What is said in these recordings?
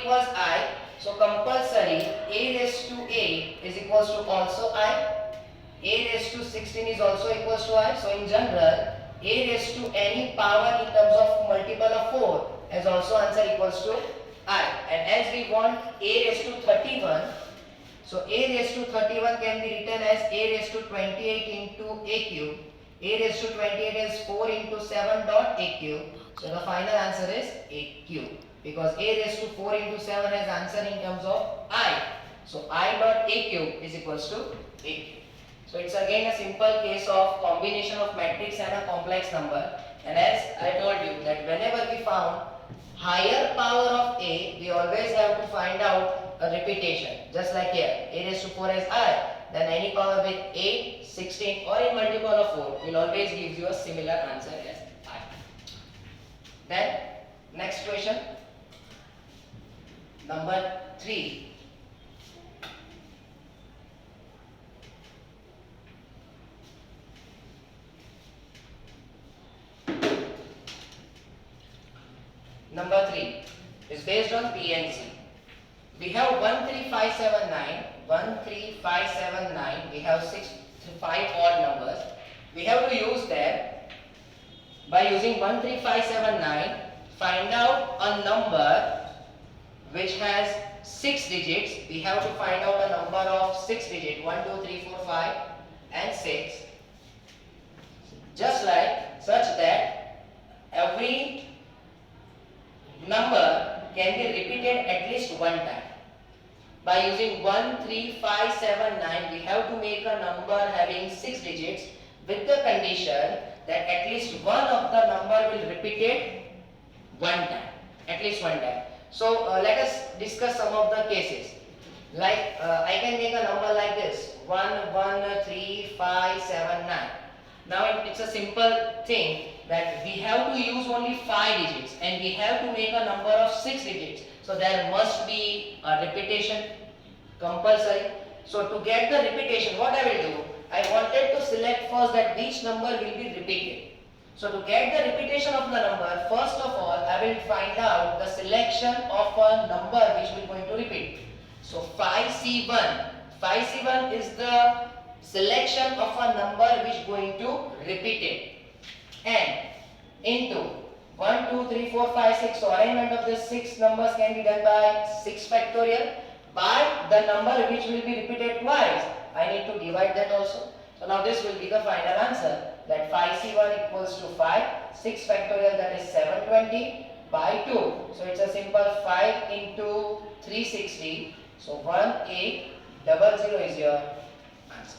equals I. So compulsory a raised to a is equals to also I. A raised to 16 is also equals to I. So in general, a raised to any power in terms of multiple of 4 is also answer equals to I. And as we want a raised to 31, so a raised to 31 can be written as a raised to 28 into a cube. A raised to 28 is 4 into 7 dot a cube. So the final answer is a cube, because a raised to 4 into 7 is answer in terms of I. So I dot a cube is equals to a cube. So it's again a simple case of combination of matrix and a complex number. And as I told you that whenever we found higher power of a, we always have to find out a repetition. Just like here, a raised to 4 is I. Then any power with 8, 16 or in multiple of 4 will always give you a similar answer as I. Then next question, number 3. Number 3 is based on PNC. We have 13579, 13579, we have 5 odd numbers. We have to use that. By using 13579, find out a number which has 6 digits. We have to find out a number of 6 digits, 1, 2, 3, 4, 5 and 6. Just like such that every number can be repeated at least one time. By using 13579, we have to make a number having 6 digits with the condition that at least one of the number will repeat it one time, at least one time. So let us discuss some of the cases. Like I can make a number like this, 11359. Now it's a simple thing that we have to use only 5 digits and we have to make a number of 6 digits. So there must be a repetition compulsory. So to get the repetition, what I will do, I wanted to select first that which number will be repeated. So to get the repetition of the number, first of all I will find out the selection of a number which will going to repeat. So 5C1, 5C1 is the selection of a number which is going to repeat it. And into 1, 2, 3, 4, 5, 6. So arrangement of these 6 numbers can be done by 6 factorial. By the number which will be repeated twice, I need to divide that also. So now this will be the final answer, that 5C1 equals to 5, 6 factorial, that is 720 by 2. So it's a simple 5 into 360. So 1800 is your answer.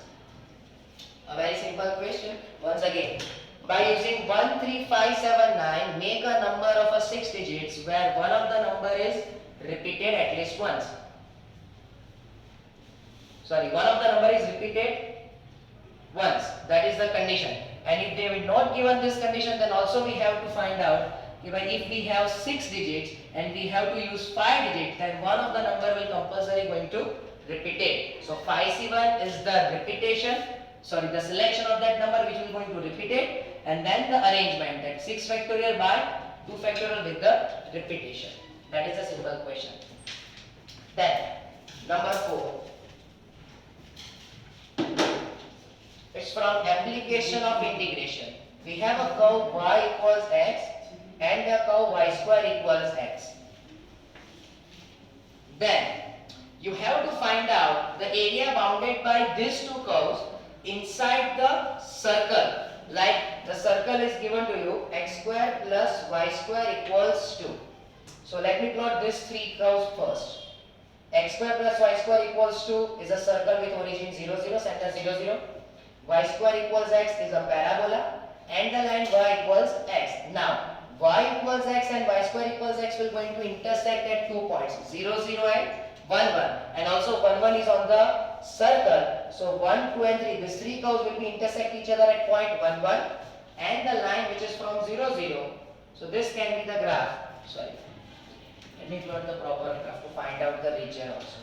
A very simple question. Once again, by using 13579, make a number of a 6 digits where one of the number is repeated at least once. One of the number is repeated once. That is the condition. And if they will not given this condition, then also we have to find out if we have 6 digits and we have to use 5 digits, then one of the number will compulsory going to repeat it. So 5C1 is the repetition. The selection of that number which will going to repeat it, and then the arrangement, that 6 factorial by 2 factorial with the repetition. That is a simple question. Then number 4. It's from application of integration. We have a curve y equals x and a curve y square equals x. Then you have to find out the area bounded by these two curves inside the circle. Like the circle is given to you, x square plus y square equals 2. So let me plot these 3 curves first. X square plus y square equals 2 is a circle with origin 0, 0, center 0, 0. Y square equals x is a parabola and the line y equals x. Now y equals x and y square equals x will going to intersect at 2 points, 0, 0 and 1, 1. And also 1, 1 is on the circle. So 1, 2 and 3, these 3 curves will be intersect each other at point 1, 1 and the line which is from 0, 0. So this can be the graph. Let me plot the proper graph to find out the region also.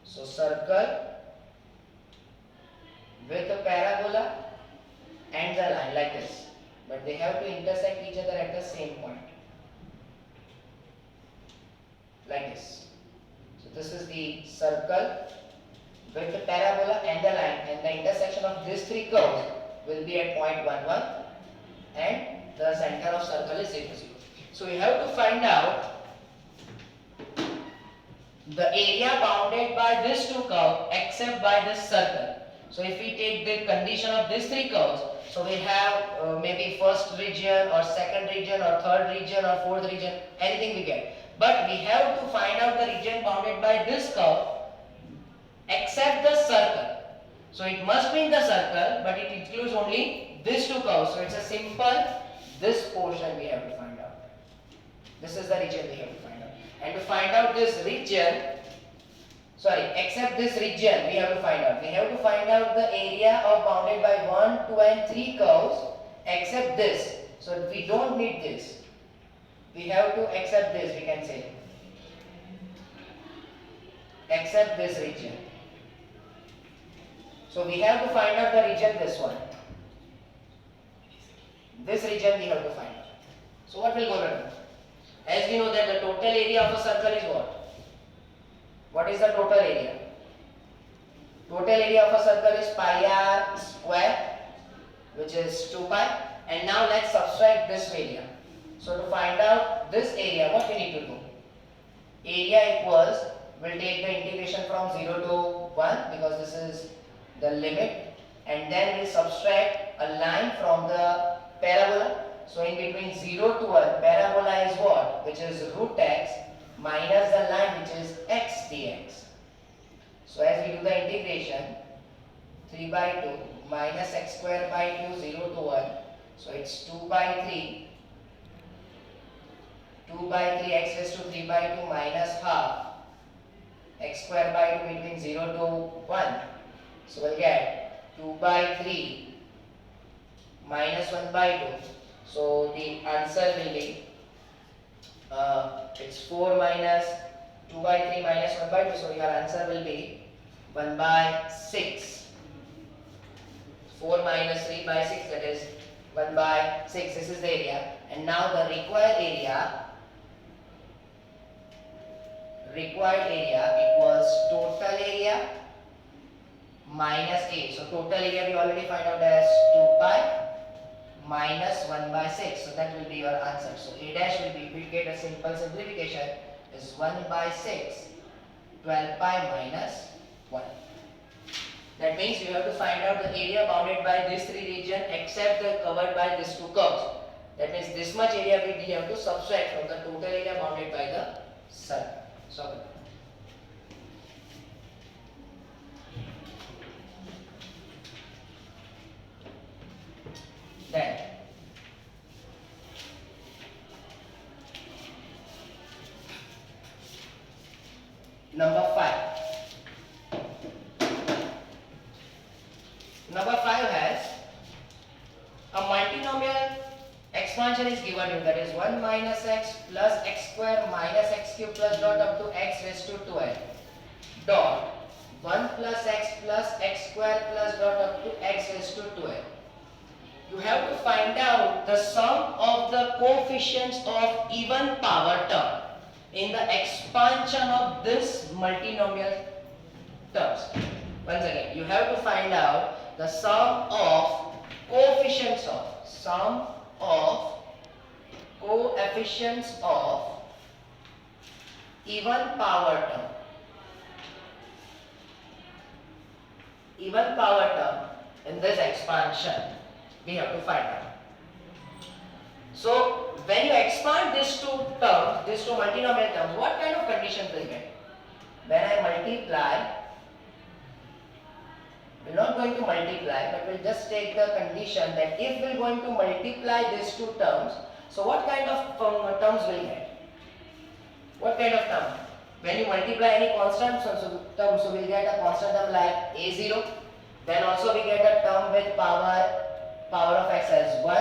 So circle with a parabola and the line like this, but they have to intersect each other at the same point. like this. So this is the circle with the parabola and the line, and the intersection of these three curves will be at point 1, 1, and the center of circle is 0, 0. So we have to find out the area bounded by this two curves except by this circle. So if we take the condition of these three curves, so we have maybe first region or second region or third region or fourth region, anything we get. But we have to find out the region bounded by this curve except the circle. So it must be in the circle, but it includes only these two curves. So it's a simple, this portion we have to find out. This is the region we have to find out. And to find out this region, except this region we have to find out. We have to find out the area of bounded by 1, 2 and 3 curves except this. So we don't need this. We have to accept this, we can say. Except this region. So we have to find out the region, this one. This region we have to find out. So what we're going to do? As we know that the total area of a circle is what? What is the total area? Total area of a circle is pi r square, which is 2 pi. And now let's subtract this area. So to find out this area, what we need to do? Area equals, we'll take the integration from 0 to 1 because this is the limit, and then we'll subtract a line from the parabola. So in between 0 to 1, parabola is what? Which is root x minus the line which is x dx. So as we do the integration, 3 by 2 minus x square by 2, 0 to 1. So it's 2 by 3. 2 by 3 x raised to 3 by 2 minus half x square by 2 between 0 to 1. So we'll get 2 by 3 minus 1 by 2. So the answer will be it's 4 minus 2 by 3 minus 1 by 2. So your answer will be 1 by 6. 4 minus 3 by 6, that is 1 by 6. This is the area. And now the required area equals total area minus A. So total area we already find out as 2 pi minus 1 by 6. So that will be your answer. So A dash will be, we get a simple simplification, is 1 by 6, 12 pi minus 1. That means you have to find out the area bounded by these three regions except the covered by these two curves. That means this much area we have to subtract from the total area bounded by the circle. So then number 5. Number 5 has a multinomial expansion is given to you, that is 1 minus x plus x square minus x cube plus dot up to x raised to 12 dot 1 plus x square plus dot up to x raised to 12. You have to find out the sum of the coefficients of even power term in the expansion of this multinomial terms. Once again, you have to find out the sum of coefficients of even power term. Even power term in this expansion we have to find out. So when you expand these two terms, these two multinomial terms, what kind of conditions will you get? When I multiply, we're not going to multiply, but we'll just take the condition that if we're going to multiply these two terms, so what kind of terms will you get? What kind of term? When you multiply any constant term, so we'll get a constant term like a0. Then also we get a term with power of x as 1.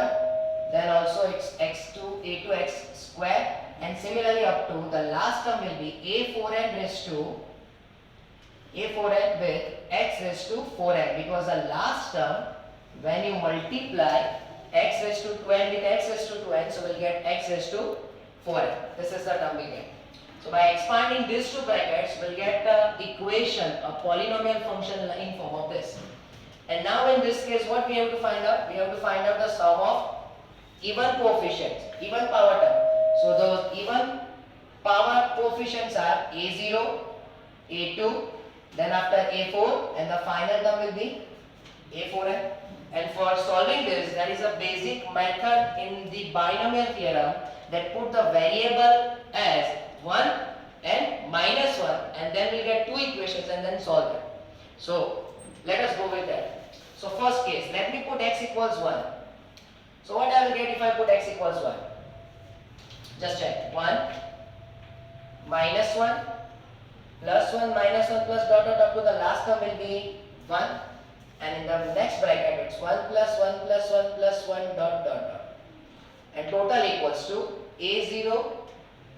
Then also it's a2x square, and similarly up to the last term will be a4n with x raised to 4n, because the last term when you multiply x raised to 2n with x raised to 2n, so we'll get x raised to 4n. This is the term we get. So by expanding these two brackets, we'll get the equation, a polynomial function in form of this. And now in this case, what we have to find out? We have to find out the sum of even coefficients, even power term. So those even power coefficients are A0, A2, then after A4, and the final term will be A4n. And for solving this, there is a basic method in the binomial theorem that put the variable as 1 and minus 1, and then we'll get two equations and then solve them. So let us go with that. So first case, let me put x equals 1. So what I will get if I put x equals 1? Just check. 1 minus 1 plus 1 minus 1 plus dot dot up to the last term will be 1, and in the next bracket it's 1 plus 1 plus 1 plus 1 dot dot dot, and total equals to a0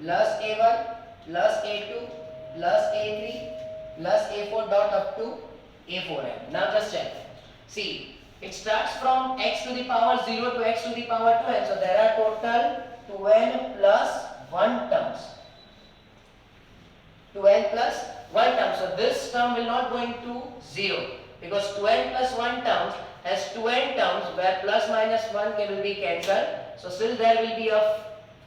plus a1 plus a2 plus a3 plus a4 dot up to a4n. Now just check. See, it starts from x to the power 0 to x to the power 2n. So there are total 2n plus 1 terms. 2n plus 1 term. So this term will not go into 0 because 2n plus 1 terms has 2n terms where plus minus 1 will be cancelled. So still there will be a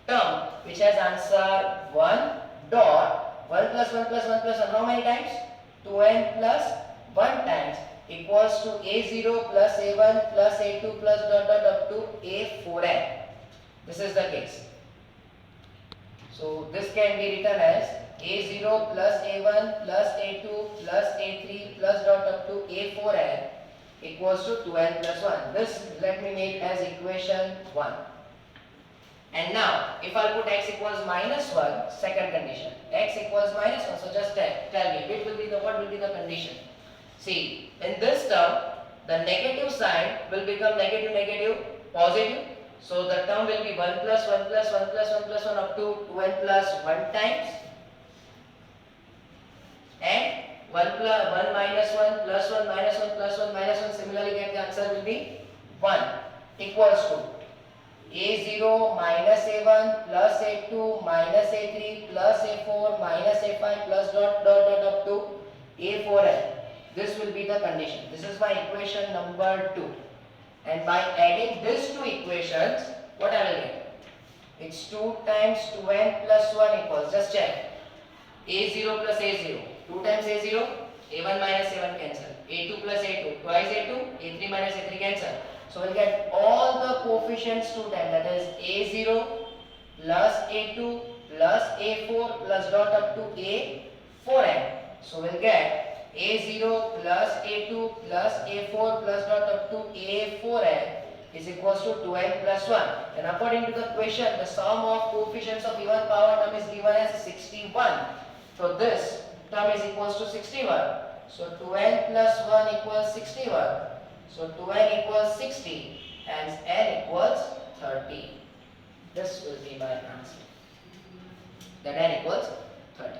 term which has answer 1 dot 1 plus 1 plus 1 plus 1. How many times? 2n plus 1 times equals to a0 plus a1 plus a2 plus dot dot up to a4n. This is the case. So this can be written as a0 plus a1 plus a2 plus a3 plus dot up to a4n equals to 2n plus 1. This let me make as equation 1. And now if I put x equals minus 1, second condition, x equals minus 1. So just tell me what will be the condition. See, in this term the negative sign will become negative negative positive. So the term will be 1 plus 1 plus 1 plus 1 plus 1 up to 2n plus 1 times, and 1 minus 1 plus 1 minus 1 plus 1 minus 1, similarly get the answer will be 1 equals to a0 minus a1 plus a2 minus a3 plus a4 minus a5 plus dot dot dot up to a4n. This will be the condition. This is my equation number 2. And by adding these two equations, what I will get? It's 2 times 2n plus 1 equals, just check, a0 plus a0, 2 times a0, a1 minus a1 cancel, a2 plus a2, twice a2, a3 minus a3 cancel. So we'll get all the coefficients 2 times, that is a0 plus a2 plus a4 plus dot up to a4n. So we'll get a0 plus a2 plus a4 plus dot up to a4n is equals to 2n plus 1. And according to the question, the sum of coefficients of even power term is given as 61. So this term is equals to 61. So 2n plus 1 equals 61. So 2n equals 60 and n equals 30. This will be my answer. That n equals 30.